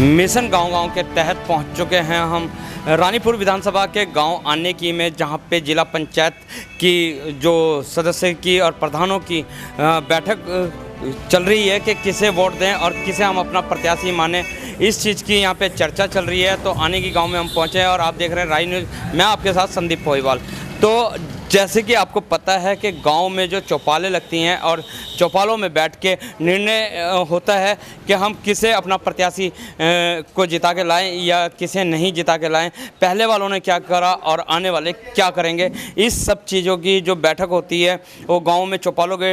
Mission गांव-गांव के तहत पहुंच चुके हैं हम रानीपुर विधानसभा के गांव आने की में, जहां पे जिला पंचायत की जो सदस्य की और प्रधानों की बैठक चल रही है कि किसे वोट दें और किसे हम अपना प्रत्याशी माने। इस चीज़ की यहां पे चर्चा चल रही है। तो आने की गांव में हम पहुंचे हैं और आप देख रहे हैं राई न्यूज़। मैं आपके साथ संदीप पोईवाल। तो जैसे कि आपको पता है कि गांव में जो चौपालें लगती हैं और चौपालों में बैठ के निर्णय होता है कि हम किसे अपना प्रत्याशी को जिता के लाएं या किसे नहीं जिता के लाएं, पहले वालों ने क्या करा और आने वाले क्या करेंगे। इस सब चीज़ों की जो बैठक होती है वो गांव में चौपालों के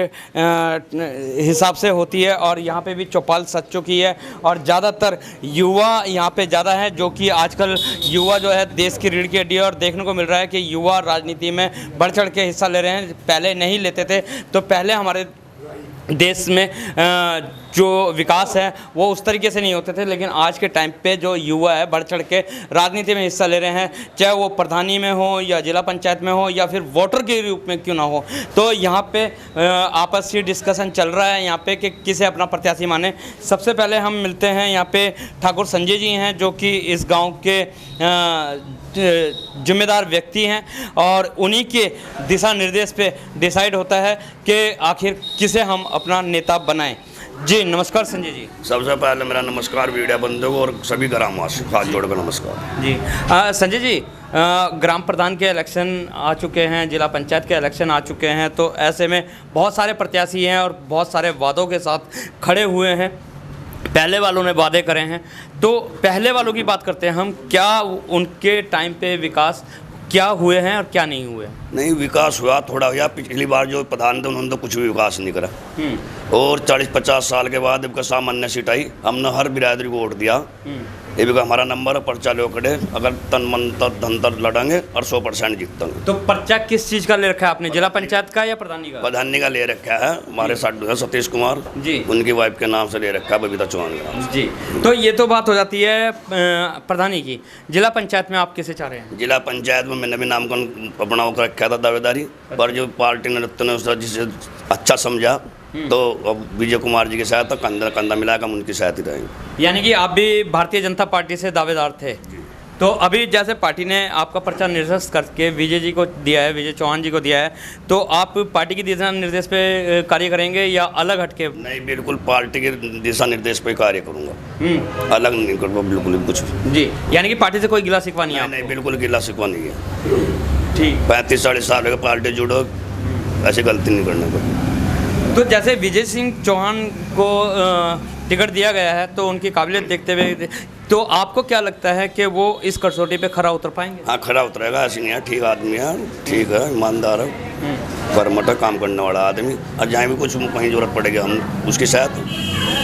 हिसाब से होती है और यहाँ पे भी चौपाल सज चुकी है और ज़्यादातर युवा यहाँ पे ज़्यादा है, जो कि आजकल युवा जो है देश की रीढ़ की हड्डी है और देखने को मिल रहा है कि युवा राजनीति में बढ़ चढ़ के हिस्सा ले रहे हैं। पहले नहीं लेते थे। तो पहले हमारे देश में जो विकास है वो उस तरीके से नहीं होते थे, लेकिन आज के टाइम पे जो युवा है बढ़ चढ़ के राजनीति में हिस्सा ले रहे हैं, चाहे वो प्रधानी में हो या जिला पंचायत में हो या फिर वोटर के रूप में क्यों ना हो। तो यहाँ पे आपसी डिस्कशन चल रहा है यहाँ पे कि किसे अपना प्रत्याशी माने। सबसे पहले हम मिलते हैं यहाँ पे ठाकुर संजय जी हैं, जो कि इस गाँव के जिम्मेदार व्यक्ति हैं और उन्हीं के दिशा निर्देश पे डिसाइड होता है कि आखिर किसे हम अपना नेता बनाएं। जी नमस्कार संजय जी। सबसे पहले मेरा नमस्कार मीडिया बंधुओं को और सभी ग्रामवासियों को हाथ जोड़कर नमस्कार जी। संजय जी, ग्राम प्रधान के इलेक्शन आ चुके हैं, जिला पंचायत के इलेक्शन आ चुके हैं, तो ऐसे में बहुत सारे प्रत्याशी हैं और बहुत सारे वादों के साथ खड़े हुए हैं। पहले वालों ने वादे करे हैं, तो पहले वालों की बात करते हैं हम। क्या उनके टाइम पे विकास क्या हुए हैं और क्या नहीं हुए? नहीं, विकास हुआ, थोड़ा हुआ। पिछली बार जो प्रधान थे उन्होंने तो कुछ भी विकास नहीं करा। और 40-50 साल के बाद इनका सामान्य सीट आई, हमने हर बिरादरी को वोट दिया। ये भी हमारा नंबर है, पर्चा लो खड़े, अगर तन मन धन तर लड़ेंगे और 100% जीतेंगे। तो पर्चा किस चीज़ का ले रखा है आपने, जिला पंचायत का या प्रधानी का? प्रधानी का ले रखा है। हमारे साथ है सतीश कुमार जी, उनकी वाइफ के नाम से ले रखा है, बबीता चौहान का जी। तो ये तो बात हो जाती है प्रधानी की। जिला पंचायत में आप किसे चाह रहे हैं? जिला पंचायत में मैंने भी नामकरण अपना होकर रखा था, दावेदारी पर जो पार्टी ने जिसे अच्छा समझा तो अब विजय कुमार जी के साथ तो कंधा कंधा मिलाकर हम उनकी साथ ही रहेंगे। यानी कि आप भी भारतीय जनता पार्टी से दावेदार थे। तो अभी जैसे पार्टी ने आपका पर्चा निर्देश करके विजय जी को दिया है, विजय चौहान जी को दिया है, तो आप पार्टी की दिशा निर्देश पे कार्य करेंगे या अलग हटके? नहीं, बिल्कुल पार्टी के दिशा निर्देश पे कार्य करूँगा, अलग नहीं करूँगा बिल्कुल भी कुछ जी। यानी कि पार्टी से कोई गिला शिकवा नहीं है? नहीं, बिल्कुल गिला शिकवा नहीं है। ठीक, 35-40 साल हो पार्टी जुड़ो, ऐसी गलती नहीं करने को। तो जैसे विजय सिंह चौहान को टिकट दिया गया है तो उनकी काबिलियत देखते हुए, तो आपको क्या लगता है कि वो इस कसौटी पे खरा उतर पाएंगे? हाँ, खरा उतरेगा। ऐसी नहीं है, ठीक आदमी है, ठीक है, ईमानदार है, कर्मठ है, काम करने वाला आदमी। और जहाँ भी कुछ कहीं जरूरत पड़ेगी हम उसके साथ,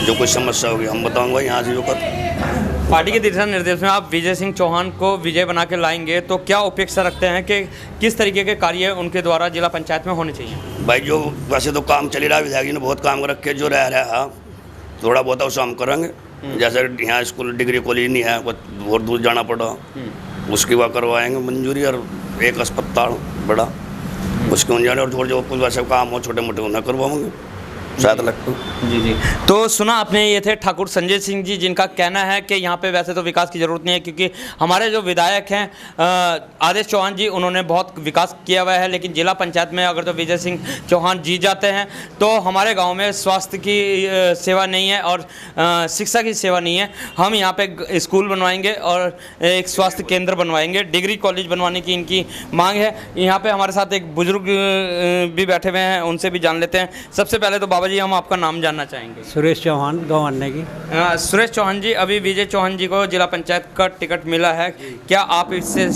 जो कुछ समस्या होगी हम बताऊँगा यहाँ से जो कर। पार्टी के दिशा निर्देश में आप विजय सिंह चौहान को विजय बना के लाएंगे, तो क्या अपेक्षा रखते हैं कि किस तरीके के कार्य उनके द्वारा जिला पंचायत में होने चाहिए? भाई जो वैसे तो काम चल रहा है, विधायक जी ने बहुत काम रखे, जो रह रहा है थोड़ा बहुत उसे हम करेंगे। जैसे यहाँ स्कूल डिग्री कॉलेज नहीं है, बहुत दूर जाना पड़ा, उसकी वह करवाएंगे मंजूरी। और एक अस्पताल बड़ा उसके उन्हें, और जो कुछ वैसे काम हो छोटे मोटे उन्हें करवाएंगे शायद लगता जी जी। तो सुना आपने, ये थे ठाकुर संजय सिंह जी, जिनका कहना है कि यहाँ पे वैसे तो विकास की ज़रूरत नहीं है, क्योंकि हमारे जो विधायक हैं आदेश चौहान जी, उन्होंने बहुत विकास किया हुआ है। लेकिन जिला पंचायत में अगर तो विजय सिंह चौहान जीत जाते हैं तो हमारे गांव में स्वास्थ्य की सेवा नहीं है और शिक्षा की सेवा नहीं है। हम यहाँ पे स्कूल बनवाएंगे और एक स्वास्थ्य केंद्र बनवाएंगे, डिग्री कॉलेज बनवाने की इनकी मांग है। यहाँ पर हमारे साथ एक बुजुर्ग भी बैठे हुए हैं, उनसे भी जान लेते हैं। सबसे पहले तो बाबा जी, हम आपका नाम जानना चाहेंगे। सुरेश चौहान, गाँव अन्ने की। सुरेश चौहान जी, अभी विजय चौहान जी को जिला पंचायत का टिकट मिला है, क्या आप इससे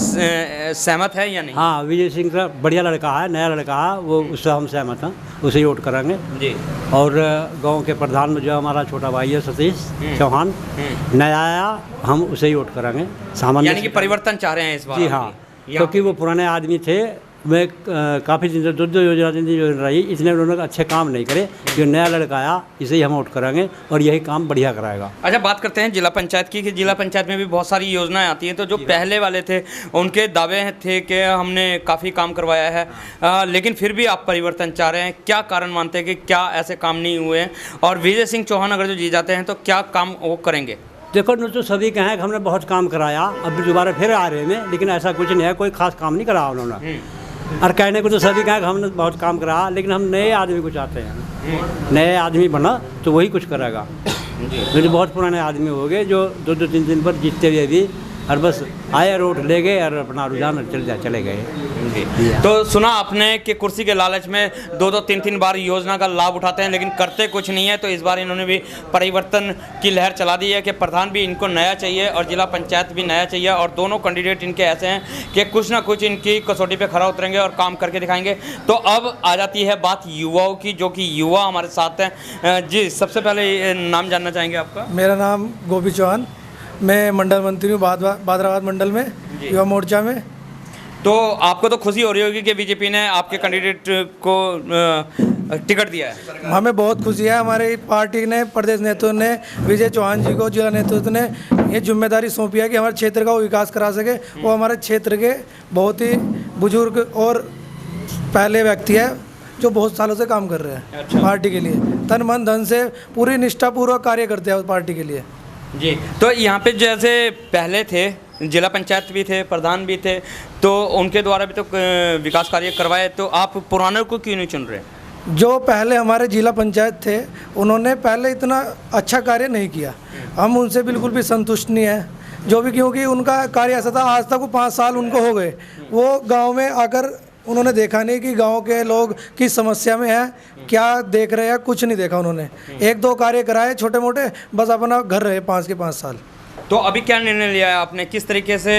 सहमत है या नहीं? हाँ, विजय सिंह का बढ़िया लड़का है, नया लड़का है, वो उससे हम सहमत हैं, उसे ही वोट करेंगे जी। और गांव के प्रधान में जो हमारा छोटा भाई है सतीश चौहान, नया आया, हम उसे ही वोट करेंगे। सामान्य यानी कि परिवर्तन चाह रहे हैं इस बार? जी हाँ, क्योंकि वो पुराने आदमी थे। मैं काफ़ी दिन से जो योजना रही, इसने उन्होंने अच्छे काम नहीं करे। जो नया लड़का आया, इसे ही हम वोट कराएंगे और यही काम बढ़िया कराएगा। अच्छा, बात करते हैं जिला पंचायत की, कि जिला पंचायत में भी बहुत सारी योजनाएं आती हैं। तो जो पहले वाले थे उनके दावे थे कि हमने काफ़ी काम करवाया है, लेकिन फिर भी आप परिवर्तन चाह रहे हैं। क्या कारण मानते हैं कि क्या ऐसे काम नहीं हुए हैं? और विजय सिंह चौहान अगर जो जीत जाते हैं तो क्या काम वो करेंगे? देखो न तो सभी कहें कि हमने बहुत काम कराया, अब भी दोबारा फिर आ रहे हैं, लेकिन ऐसा कुछ नहीं है, कोई खास काम नहीं करा उन्होंने। और कहने को तो सभी कहें कि हमने बहुत काम कराया, लेकिन हम नए आदमी को चाहते हैं, नए आदमी बना तो वही कुछ करेगा। लेकिन बहुत पुराने आदमी हो गए जो 2-3 दिन पर जीतते हुए भी और बस आए, रोड ले गए और अपना रुझान चले गए। तो सुना आपने कि कुर्सी के लालच में 2-2, 3-3 बार योजना का लाभ उठाते हैं, लेकिन करते कुछ नहीं है। तो इस बार इन्होंने भी परिवर्तन की लहर चला दी है कि प्रधान भी इनको नया चाहिए और जिला पंचायत भी नया चाहिए, और दोनों कैंडिडेट इनके ऐसे हैं कि कुछ ना कुछ इनकी कसौटी पे खरा उतरेंगे और काम करके दिखाएंगे। तो अब आ जाती है बात युवाओं की, जो कि युवा हमारे साथ हैं। जी, सबसे पहले नाम जानना चाहेंगे आपका? मेरा नाम गोपी चौहान, मैं मंडल मंत्री हूँ बादराबाद मंडल में, युवा मोर्चा में। तो आपको तो खुशी हो रही होगी कि बीजेपी ने आपके कैंडिडेट को टिकट दिया है। हमें बहुत खुशी है, हमारी पार्टी ने, प्रदेश नेतृत्व ने, विजय चौहान जी को, जिला नेतृत्व ने ये जिम्मेदारी सौंपी है कि हमारे क्षेत्र का वो विकास करा सके। वो हमारे क्षेत्र के बहुत ही बुजुर्ग और पहले व्यक्ति है जो बहुत सालों से काम कर रहे हैं। अच्छा। पार्टी के लिए तन मन धन से पूरी निष्ठापूर्वक कार्य करते हैं उस पार्टी के लिए। जी, तो यहाँ पे जैसे पहले थे, जिला पंचायत भी थे, प्रधान भी थे, तो उनके द्वारा भी तो विकास कार्य करवाए, तो आप पुराने को क्यों नहीं चुन रहे? जो पहले हमारे जिला पंचायत थे उन्होंने पहले इतना अच्छा कार्य नहीं किया, हम उनसे बिल्कुल भी संतुष्ट नहीं है जो भी, क्योंकि उनका कार्य ऐसा था, आज तक वो 5 साल उनको हो गए, वो गांव में आकर उन्होंने देखा नहीं कि गांव के लोग किस समस्या में हैं, क्या देख रहे हैं, कुछ नहीं देखा उन्होंने। 1-2 कार्य कराए छोटे मोटे, बस अपना घर रहे 5 के 5 साल। तो अभी क्या निर्णय लिया है आपने, किस तरीके से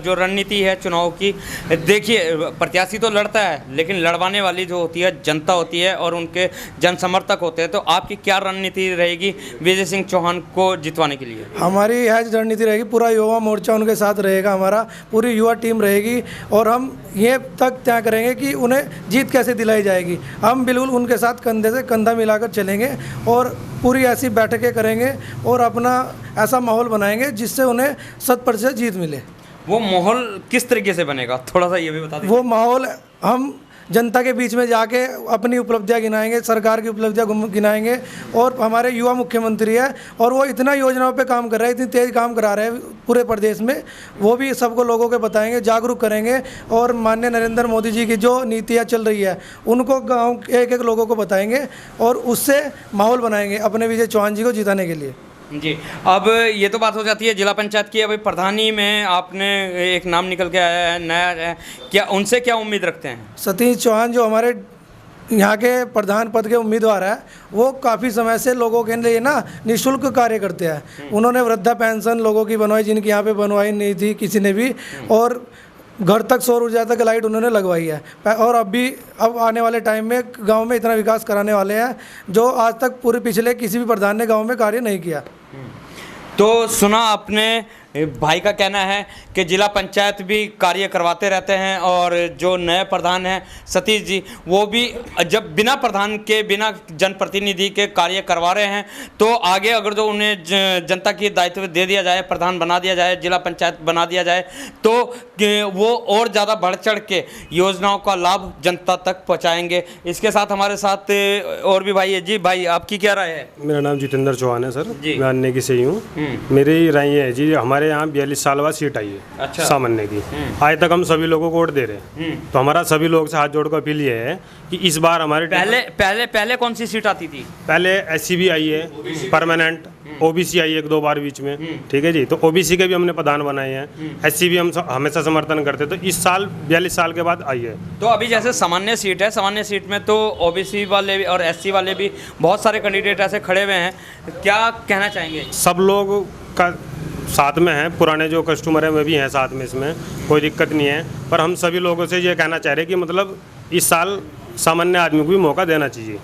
जो रणनीति है चुनाव की? देखिए, प्रत्याशी तो लड़ता है, लेकिन लड़वाने वाली जो होती है जनता होती है और उनके जन समर्थक होते हैं। तो आपकी क्या रणनीति रहेगी विजय सिंह चौहान को जितवाने के लिए? हमारी यह रणनीति रहेगी, पूरा युवा मोर्चा उनके साथ रहेगा, हमारा पूरी युवा टीम रहेगी, और हम ये तक तय करेंगे कि उन्हें जीत कैसे दिलाई जाएगी। हम बिल्कुल उनके साथ कंधे से कंधा मिलाकर चलेंगे और पूरी ऐसी बैठकें करेंगे और अपना ऐसा माहौल बनाएंगे जिससे उन्हें 100% जीत मिले। वो माहौल किस तरीके से बनेगा, थोड़ा सा ये भी बता दीजिए। वो माहौल हम जनता के बीच में जाके अपनी उपलब्धियां गिनाएंगे, सरकार की उपलब्धियां गिनाएंगे, और हमारे युवा मुख्यमंत्री है और वो इतना योजनाओं पे काम कर रहे हैं, इतनी तेज़ काम करा रहे हैं पूरे प्रदेश में, वो भी सबको लोगों के बताएंगे, जागरूक करेंगे, और माननीय नरेंद्र मोदी जी की जो नीतियाँ चल रही है उनको गाँव एक लोगों को बताएंगे और उससे माहौल बनाएंगे अपने विजय चौहान जी को जिताने के लिए। जी, अब ये तो बात हो जाती है जिला पंचायत की। अभी प्रधानी में आपने एक नाम निकल के आया है, नया है, क्या उनसे क्या उम्मीद रखते हैं? सतीश चौहान जो हमारे यहाँ के प्रधान पद के उम्मीदवार है, वो काफ़ी समय से लोगों के लिए ना निःशुल्क कार्य करते हैं। उन्होंने वृद्धा पेंशन लोगों की बनवाई, जिनकी यहाँ पे बनवाई नहीं थी किसी ने भी, और घर तक सौर ऊर्जा तक लाइट उन्होंने लगवाई है। और अब आने वाले टाइम में गांव में इतना विकास कराने वाले हैं जो आज तक पूरे पिछले किसी भी प्रधान ने गांव में कार्य नहीं किया। तो सुना आपने, भाई का कहना है कि जिला पंचायत भी कार्य करवाते रहते हैं, और जो नए प्रधान हैं सतीश जी, वो भी जब बिना प्रधान के, बिना जनप्रतिनिधि के कार्य करवा रहे हैं, तो आगे अगर जो उन्हें जनता की दायित्व दे दिया जाए, प्रधान बना दिया जाए, जिला पंचायत बना दिया जाए, तो वो और ज़्यादा बढ़ चढ़ के योजनाओं का लाभ जनता तक पहुँचाएँगे। इसके साथ हमारे साथ और भी भाई है। जी भाई, आपकी क्या राय है? मेरा नाम जितेंद्र चौहान है सर, मैं अन्य की से ही हूँ। मेरी राय है जी, हमारे यहाँ 42 साल बाद सीट आई है। अच्छा। सामान्य की। आज तक हम सभी लोगों को वोट दे रहे हैं, तो हमारा सभी लोग से हाथ जोड़कर अपील ये है कि इस बार हमारे पहले कौन सी सीट आती थी? पहले SC भी आई है परमानेंट, OBC आई 1-2 बार बीच में, ठीक है जी। तो OBC के भी हमने प्रधान बनाए हैं, SC भी हम हमेशा समर्थन करते, तो इस साल 42 साल के बाद आई है। तो अभी जैसे सामान्य सीट है, सामान्य सीट में तो OBC वाले भी और SC वाले भी बहुत सारे कैंडिडेट ऐसे खड़े हुए हैं, क्या कहना चाहेंगे? सब लोग का साथ में हैं, पुराने जो कस्टमर हैं वे भी हैं साथ में, इसमें कोई दिक्कत नहीं है। पर हम सभी लोगों से ये कहना चाह रहे हैं कि मतलब इस साल सामान्य आदमी को भी मौका देना चाहिए,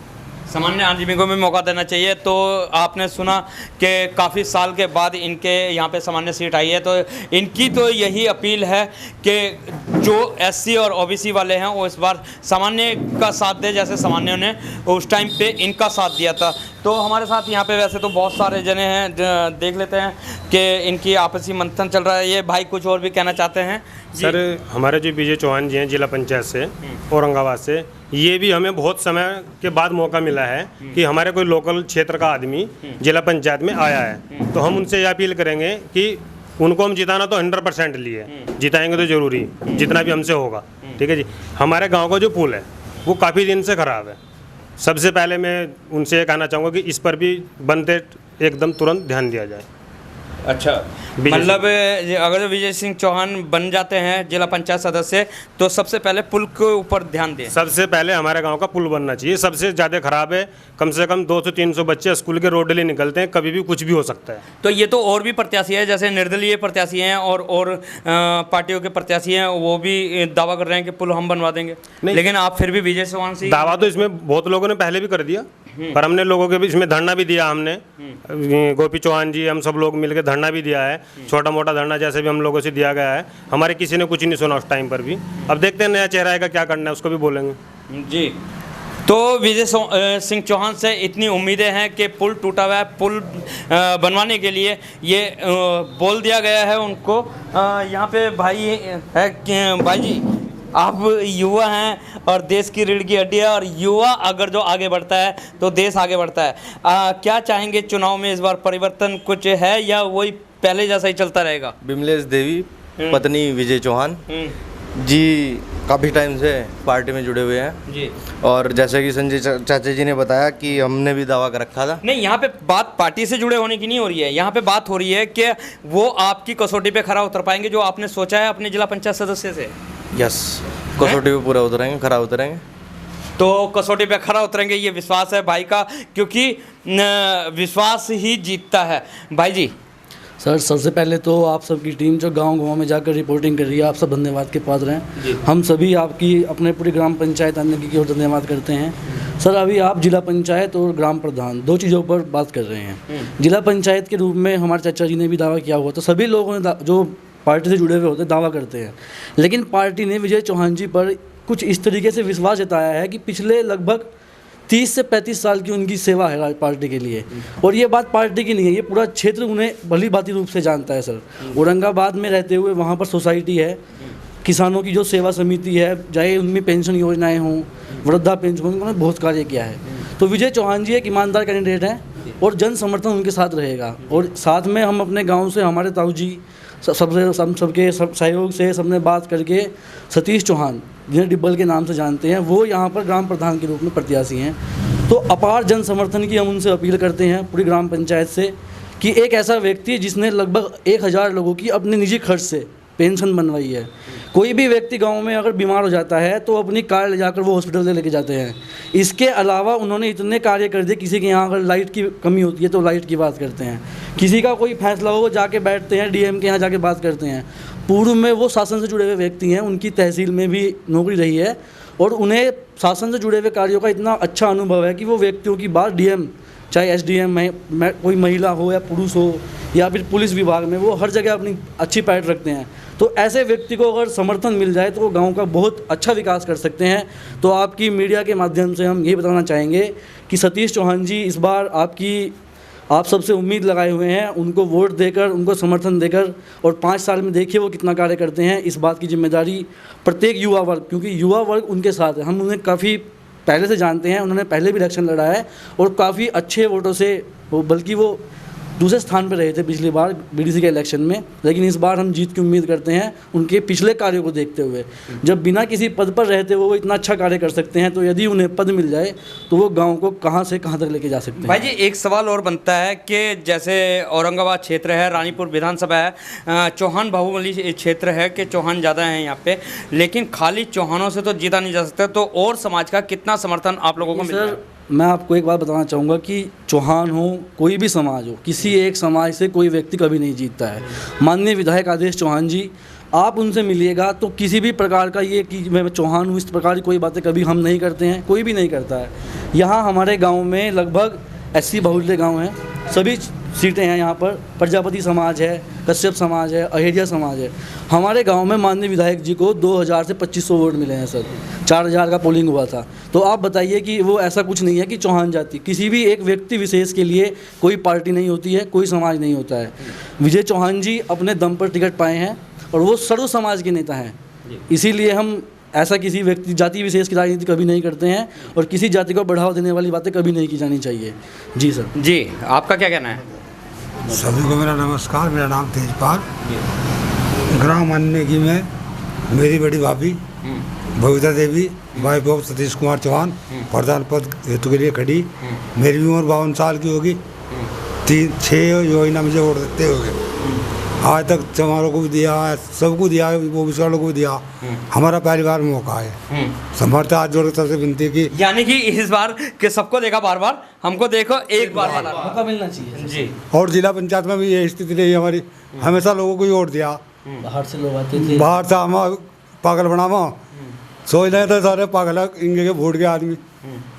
सामान्य आदमी को भी मौका देना चाहिए। तो आपने सुना कि काफ़ी साल के बाद इनके यहाँ पे सामान्य सीट आई है, तो इनकी तो यही अपील है कि जो SC और OBC वाले हैं वो इस बार सामान्य का साथ दे, जैसे सामान्य ने उस टाइम पे इनका साथ दिया था। तो हमारे साथ यहाँ पे वैसे तो बहुत सारे जने हैं, देख लेते हैं कि इनकी आपसी मंथन चल रहा है। ये भाई कुछ और भी कहना चाहते हैं सर। हमारे जो विजय चौहान जी हैं जिला पंचायत से औरंगाबाद से, ये भी हमें बहुत समय के बाद मौका मिला है कि हमारे कोई लोकल क्षेत्र का आदमी जिला पंचायत में आया है, तो हम उनसे ये अपील करेंगे कि उनको हम जिताना तो 100% लिए, जिताएंगे तो जरूरी, जितना भी हमसे होगा। ठीक है जी। हमारे गांव का जो पुल है वो काफ़ी दिन से ख़राब है। सबसे पहले मैं उनसे ये कहना चाहूँगा कि इस पर भी बनते एकदम तुरंत ध्यान दिया जाए। अच्छा, मतलब अगर विजय सिंह चौहान बन जाते हैं जिला पंचायत सदस्य तो सबसे पहले पुल के ऊपर ध्यान दें। सबसे पहले हमारे गांव का पुल बनना चाहिए, सबसे ज़्यादा खराब है। कम से कम 200-300 बच्चे स्कूल के रोड लिए निकलते हैं, कभी भी कुछ भी हो सकता है। तो ये तो और भी प्रत्याशी है, जैसे निर्दलीय प्रत्याशी हैं और पार्टियों के प्रत्याशी हैं, वो भी दावा कर रहे हैं कि पुल हम बनवा देंगे, लेकिन आप फिर भी विजय चौहान से दावा तो इसमें बहुत लोगों ने पहले भी कर दिया, पर हमने लोगों के बीच में धरना भी दिया। हमने गोपी चौहान जी हम सब लोग मिलकर धरना भी दिया है, छोटा मोटा धरना जैसे भी हम लोगों से दिया गया है। हमारे किसी ने कुछ नहीं सुना उस टाइम पर भी। अब देखते हैं नया चेहरा आएगा क्या करना है, उसको भी बोलेंगे जी। तो विजय सिंह चौहान से इतनी उम्मीदें हैं कि पुल टूटा हुआ है, पुल बनवाने के लिए ये बोल दिया गया है उनको। यहाँ पे भाई है, भाई जी आप युवा हैं और देश की रीढ़ की हड्डी है, और युवा अगर जो आगे बढ़ता है तो देश आगे बढ़ता है। क्या चाहेंगे चुनाव में इस बार परिवर्तन कुछ है या वही पहले जैसा ही चलता रहेगा? बिमलेश देवी पत्नी विजय चौहान जी काफ़ी टाइम से पार्टी में जुड़े हुए हैं जी। और जैसे कि संजय चाचा जी ने बताया कि हमने भी दावा कर रखा था। नहीं, यहाँ पे बात पार्टी से जुड़े होने की नहीं हो रही है, यहाँ पे बात हो रही है कि वो आपकी कसौटी पे खरा उतर पाएंगे जो आपने सोचा है अपने जिला पंचायत सदस्य से। यस, कसौटी पे पूरा उतरेंगे, खरा उतरेंगे। तो कसौटी पे खरा उतरेंगे, ये विश्वास है भाई का, क्योंकि विश्वास ही जीतता है। भाई जी सर, सबसे पहले तो आप सबकी टीम जो गांव-गांव में जाकर रिपोर्टिंग कर रही है, आप सब धन्यवाद के पात्र हैं। हम सभी आपकी अपने पूरी ग्राम पंचायत आने की ओर धन्यवाद करते हैं। सर, अभी आप जिला पंचायत और ग्राम प्रधान दो चीज़ों पर बात कर रहे हैं। जिला पंचायत के रूप में हमारे चाचा जी ने भी दावा किया हुआ, तो सभी लोगों ने जो पार्टी से जुड़े हुए होते दावा करते हैं, लेकिन पार्टी ने विजय चौहान जी पर कुछ इस तरीके से विश्वास जताया है कि पिछले लगभग 30 से 35 साल की उनकी सेवा है पार्टी के लिए, और ये बात पार्टी की नहीं है, ये पूरा क्षेत्र उन्हें भली भांति रूप से जानता है। सर, औरंगाबाद में रहते हुए वहाँ पर सोसाइटी है, किसानों की जो सेवा समिति है, चाहे उनमें पेंशन योजनाएं हों, वृद्धा पेंशन, उन्होंने बहुत कार्य किया है। तो विजय चौहान जी एक ईमानदार कैंडिडेट हैं और जन समर्थन उनके साथ रहेगा। और साथ में हम अपने गाँव से हमारे ताऊ जी सबके सहयोग से सबने बात करके सतीश चौहान, जिन्हें डिब्बल के नाम से जानते हैं, वो यहाँ पर ग्राम प्रधान के रूप में प्रत्याशी हैं। तो अपार जन समर्थन की हम उनसे अपील करते हैं पूरी ग्राम पंचायत से कि एक ऐसा व्यक्ति जिसने लगभग 1000 लोगों की अपने निजी खर्च से पेंशन बनवाई है। कोई भी व्यक्ति गांव में अगर बीमार हो जाता है तो अपनी कार ले जाकर वो हॉस्पिटल लेके जाते हैं। इसके अलावा उन्होंने इतने कार्य कर दिए, किसी के यहाँ अगर लाइट की कमी होती है तो लाइट की बात करते हैं, किसी का कोई फैसला हो जाके बैठते हैं, डीएम के यहाँ जाके बात करते हैं। पूर्व में वो शासन से जुड़े हुए व्यक्ति हैं, उनकी तहसील में भी नौकरी रही है और उन्हें शासन से जुड़े हुए कार्यों का इतना अच्छा अनुभव है कि वो व्यक्तियों की बात डीएम, चाहे एसडीएम में कोई महिला हो या पुरुष हो या फिर पुलिस विभाग में, वो हर जगह अपनी अच्छी पैठ रखते हैं। तो ऐसे व्यक्ति को अगर समर्थन मिल जाए तो वो गांव का बहुत अच्छा विकास कर सकते हैं। तो आपकी मीडिया के माध्यम से हम ये बताना चाहेंगे कि सतीश चौहान जी इस बार आप सबसे उम्मीद लगाए हुए हैं, उनको वोट देकर, उनको समर्थन देकर, और 5 साल में देखिए वो कितना कार्य करते हैं। इस बात की जिम्मेदारी प्रत्येक युवा वर्ग, क्योंकि युवा वर्ग उनके साथ है, हम उन्हें काफ़ी पहले से जानते हैं, उन्होंने पहले भी इलेक्शन लड़ा है और काफ़ी अच्छे वोटों से, बल्कि वो दूसरे स्थान पर रहे थे पिछली बार बीडीसी के इलेक्शन में, लेकिन इस बार हम जीत की उम्मीद करते हैं उनके पिछले कार्यों को देखते हुए। जब बिना किसी पद पर रहते वो इतना अच्छा कार्य कर सकते हैं, तो यदि उन्हें पद मिल जाए तो वो गांव को कहां से कहां तक लेके जा सकते हैं। भाई जी, एक सवाल और बनता है कि जैसे औरंगाबाद क्षेत्र है, रानीपुर विधानसभा है, चौहान बाहुबली क्षेत्र है कि चौहान ज़्यादा हैं यहाँ पे, लेकिन खाली चौहानों से तो जीता नहीं जा सकता, तो और समाज का कितना समर्थन आप लोगों को मिल रहा है? मैं आपको एक बात बताना चाहूँगा कि चौहान हो, कोई भी समाज हो, किसी एक समाज से कोई व्यक्ति कभी नहीं जीतता है। माननीय विधायक आदेश चौहान जी, आप उनसे मिलिएगा तो किसी भी प्रकार का ये कि मैं चौहान हूँ, इस प्रकार की कोई बातें कभी हम नहीं करते हैं, कोई भी नहीं करता है। यहाँ हमारे गांव में लगभग 80 बहुल्य गांव हैं, सभी सीटें हैं यहाँ पर, प्रजापति समाज है, कश्यप समाज है, अहेरिया समाज है। हमारे गांव में माननीय विधायक जी को 2000 से 2500 वोट मिले हैं सर, 4000 का पोलिंग हुआ था। तो आप बताइए कि वो ऐसा कुछ नहीं है कि चौहान जाति, किसी भी एक व्यक्ति विशेष के लिए कोई पार्टी नहीं होती है, कोई समाज नहीं होता है। विजय चौहान जी अपने दम पर टिकट पाए हैं और वो सर्व समाज के नेता हैं। इसीलिए हम ऐसा किसी व्यक्ति जाति विशेष की राजनीति कभी नहीं करते हैं और किसी जाति को बढ़ावा देने वाली बातें कभी नहीं की जानी चाहिए। जी सर। जी, आपका क्या कहना है? सभी को मेरा नमस्कार। मेरा नाम तेजपाल, ग्राम अन्नेगी में मेरी बड़ी भाभी बबीता देवी वाइफ ऑफ सतीश कुमार चौहान प्रधान पद हेतु के लिए खड़ी। मेरी भी उम्र 52 साल की होगी। 6 योजना मुझे वोट देते हो गए। आज तक चमारों को भी दिया है, सबको दिया है, वो विशालों को भी दिया। हमारा पहली बार मौका है। समर्थ हाथ जोड़ सबसे विनती की, यानी कि इस बार कि सबको देखा बार बार, हमको देखो एक बार वाला मौका मिलना चाहिए जी। और जिला पंचायत में भी ये स्थिति रही हमारी, हमेशा लोगों को ही वोट दिया। बाहर से लोग आते थे, बाहर से हम पागल बनावा सोच रहे थे सारे पागल इनके के वोट के आदमी,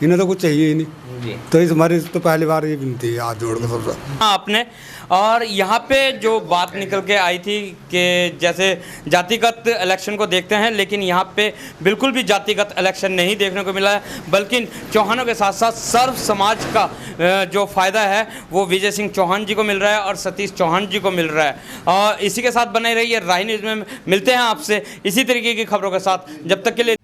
इन्हें तो कुछ चाहिए ही नहीं। तो इस हमारी तो पहली बार ये विनती है हाथ जोड़ कर सबसे। आपने और यहाँ पे जो बात निकल के आई थी कि जैसे जातिगत इलेक्शन को देखते हैं, लेकिन यहाँ पे बिल्कुल भी जातिगत इलेक्शन नहीं देखने को मिला है, बल्कि चौहानों के साथ साथ सर्व समाज का जो फ़ायदा है वो विजय सिंह चौहान जी को मिल रहा है और सतीश चौहान जी को मिल रहा है। और इसी के साथ बने रहिए राही न्यूज़ में। मिलते हैं आपसे इसी तरीके की खबरों के साथ, जब तक के लिए